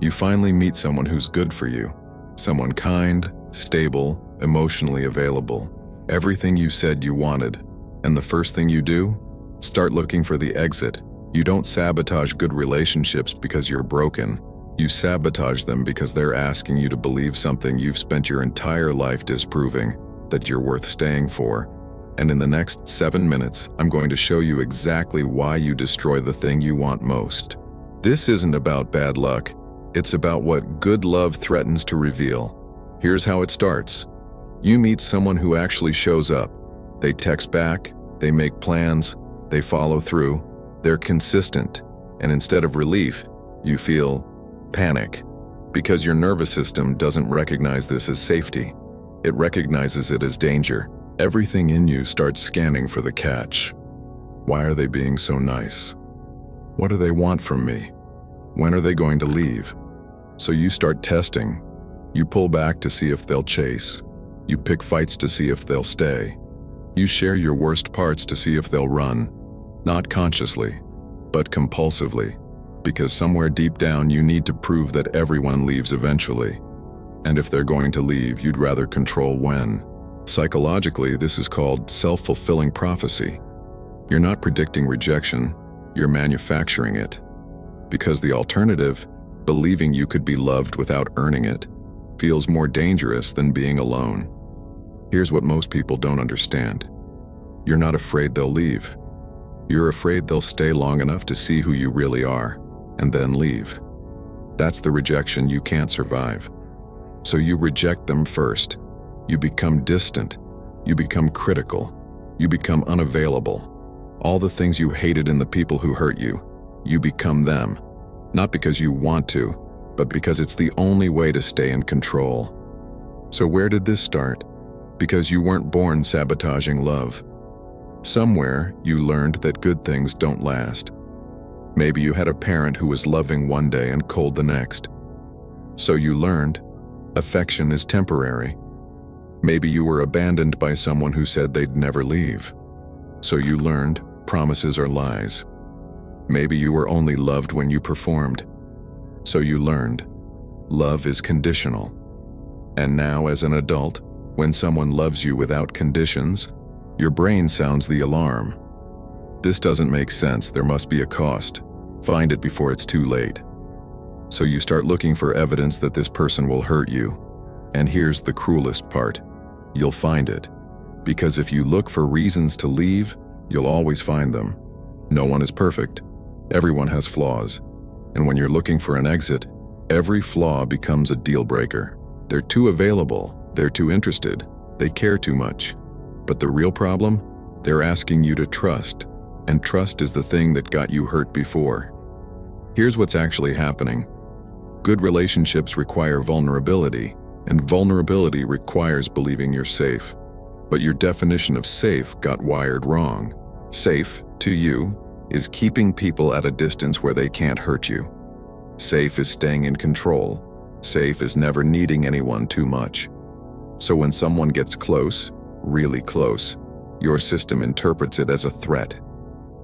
You finally meet someone who's good for you. Someone kind, stable, emotionally available. Everything you said you wanted. And the first thing you do? Start looking for the exit. You don't sabotage good relationships because you're broken. You sabotage them because they're asking you to believe something you've spent your entire life disproving, that you're worth staying for. And in the next 7 minutes, I'm going to show you exactly why you destroy the thing you want most. This isn't about bad luck. It's about what good love threatens to reveal. Here's how it starts. You meet someone who actually shows up. They text back, they make plans, they follow through, they're consistent. And instead of relief, you feel panic. Because your nervous system doesn't recognize this as safety. It recognizes it as danger. Everything in you starts scanning for the catch. Why are they being so nice? What do they want from me? When are they going to leave? So you start testing. You pull back to see if they'll chase. You pick fights to see if they'll stay. You share your worst parts to see if they'll run. Not consciously, but compulsively. Because somewhere deep down you need to prove that everyone leaves eventually. And if they're going to leave, you'd rather control when. Psychologically, this is called self-fulfilling prophecy. You're not predicting rejection, you're manufacturing it. Because the alternative, believing you could be loved without earning it, feels more dangerous than being alone. Here's what most people don't understand. You're not afraid they'll leave. You're afraid they'll stay long enough to see who you really are, and then leave. That's the rejection you can't survive. So you reject them first. You become distant. You become critical. You become unavailable. All the things you hated in the people who hurt you, you become them. Not because you want to, but because it's the only way to stay in control. So where did this start? Because you weren't born sabotaging love. Somewhere, you learned that good things don't last. Maybe you had a parent who was loving one day and cold the next. So you learned, affection is temporary. Maybe you were abandoned by someone who said they'd never leave. So you learned, promises are lies. Maybe you were only loved when you performed. So you learned, love is conditional. And now as an adult, when someone loves you without conditions, your brain sounds the alarm. This doesn't make sense, there must be a cost. Find it before it's too late. So you start looking for evidence that this person will hurt you. And here's the cruelest part. You'll find it. Because if you look for reasons to leave, you'll always find them. No one is perfect. Everyone has flaws. And when you're looking for an exit, every flaw becomes a deal breaker. They're too available, they're too interested, they care too much. But the real problem? They're asking you to trust. And trust is the thing that got you hurt before. Here's what's actually happening. Good relationships require vulnerability, and vulnerability requires believing you're safe. But your definition of safe got wired wrong. Safe, to you, is keeping people at a distance where they can't hurt you. Safe is staying in control. Safe is never needing anyone too much. So when someone gets close, really close, your system interprets it as a threat.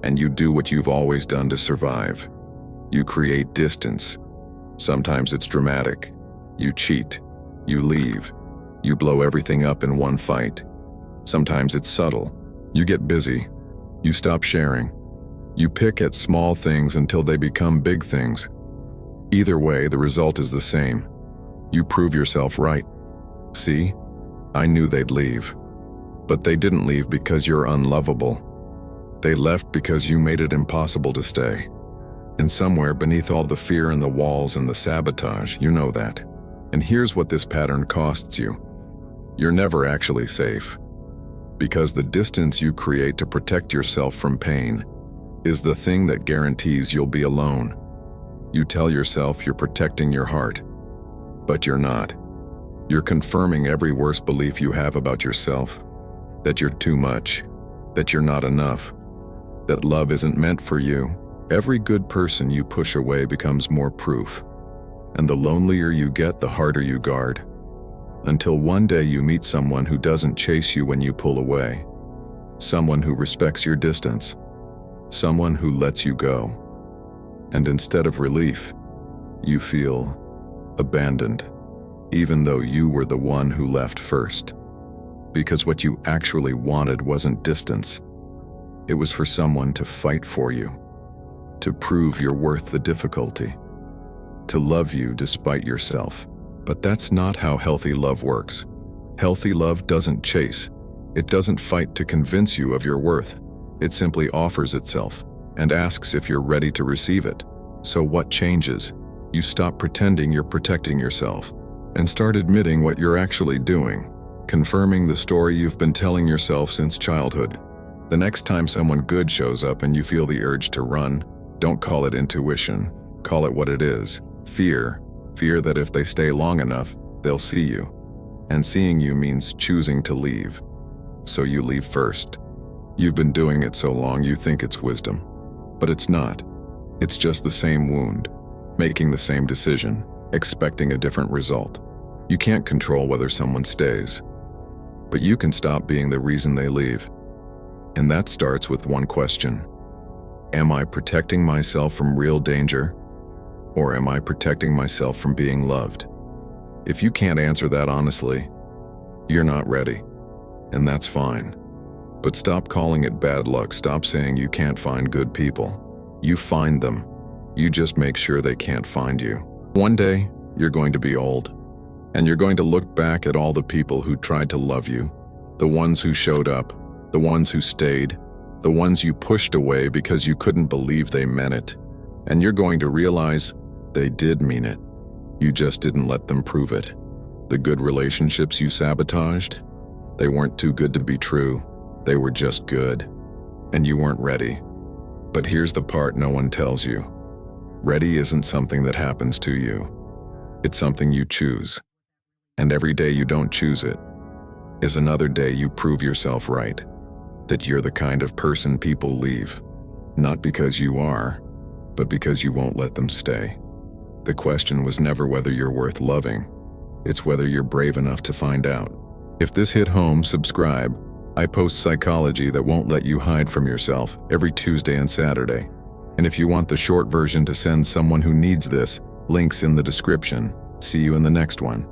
And you do what you've always done to survive. You create distance. Sometimes it's dramatic. You cheat. You leave. You blow everything up in one fight. Sometimes it's subtle. You get busy. You stop sharing. You pick at small things until they become big things. Either way, the result is the same. You prove yourself right. See? I knew they'd leave. But they didn't leave because you're unlovable. They left because you made it impossible to stay. And somewhere beneath all the fear and the walls and the sabotage, you know that. And here's what this pattern costs you. You're never actually safe. Because the distance you create to protect yourself from pain is the thing that guarantees you'll be alone. You tell yourself you're protecting your heart, but you're not. You're confirming every worst belief you have about yourself, that you're too much, that you're not enough, that love isn't meant for you. Every good person you push away becomes more proof. And the lonelier you get, the harder you guard. Until one day you meet someone who doesn't chase you when you pull away. Someone who respects your distance. Someone who lets you go. And instead of relief, you feel abandoned, even though you were the one who left first. Because what you actually wanted wasn't distance. It was for someone to fight for you, to prove you're worth the difficulty, to love you despite yourself. But that's not how healthy love works. Healthy love doesn't chase. It doesn't fight to convince you of your worth. It simply offers itself and asks if you're ready to receive it. So what changes? You stop pretending you're protecting yourself and start admitting what you're actually doing, confirming the story you've been telling yourself since childhood. The next time someone good shows up and you feel the urge to run, don't call it intuition. Call it what it is. Fear. Fear that if they stay long enough, they'll see you. And seeing you means choosing to leave. So you leave first. You've been doing it so long you think it's wisdom. But it's not. It's just the same wound, making the same decision, expecting a different result. You can't control whether someone stays, but you can stop being the reason they leave. And that starts with one question. Am I protecting myself from real danger, or am I protecting myself from being loved? If you can't answer that honestly, you're not ready, and that's fine. But stop calling it bad luck. Stop saying you can't find good people. You find them. You just make sure they can't find you. One day, you're going to be old, and you're going to look back at all the people who tried to love you, the ones who showed up, the ones who stayed, the ones you pushed away because you couldn't believe they meant it. And you're going to realize they did mean it. You just didn't let them prove it. The good relationships you sabotaged, they weren't too good to be true. They were just good, and you weren't ready. But here's the part no one tells you. Ready isn't something that happens to you. It's something you choose. And every day you don't choose it is another day you prove yourself right, that you're the kind of person people leave, not because you are, but because you won't let them stay. The question was never whether you're worth loving. It's whether you're brave enough to find out. If this hit home, subscribe. I post psychology that won't let you hide from yourself every Tuesday and Saturday. And if you want the short version to send someone who needs this, links in the description. See you in the next one.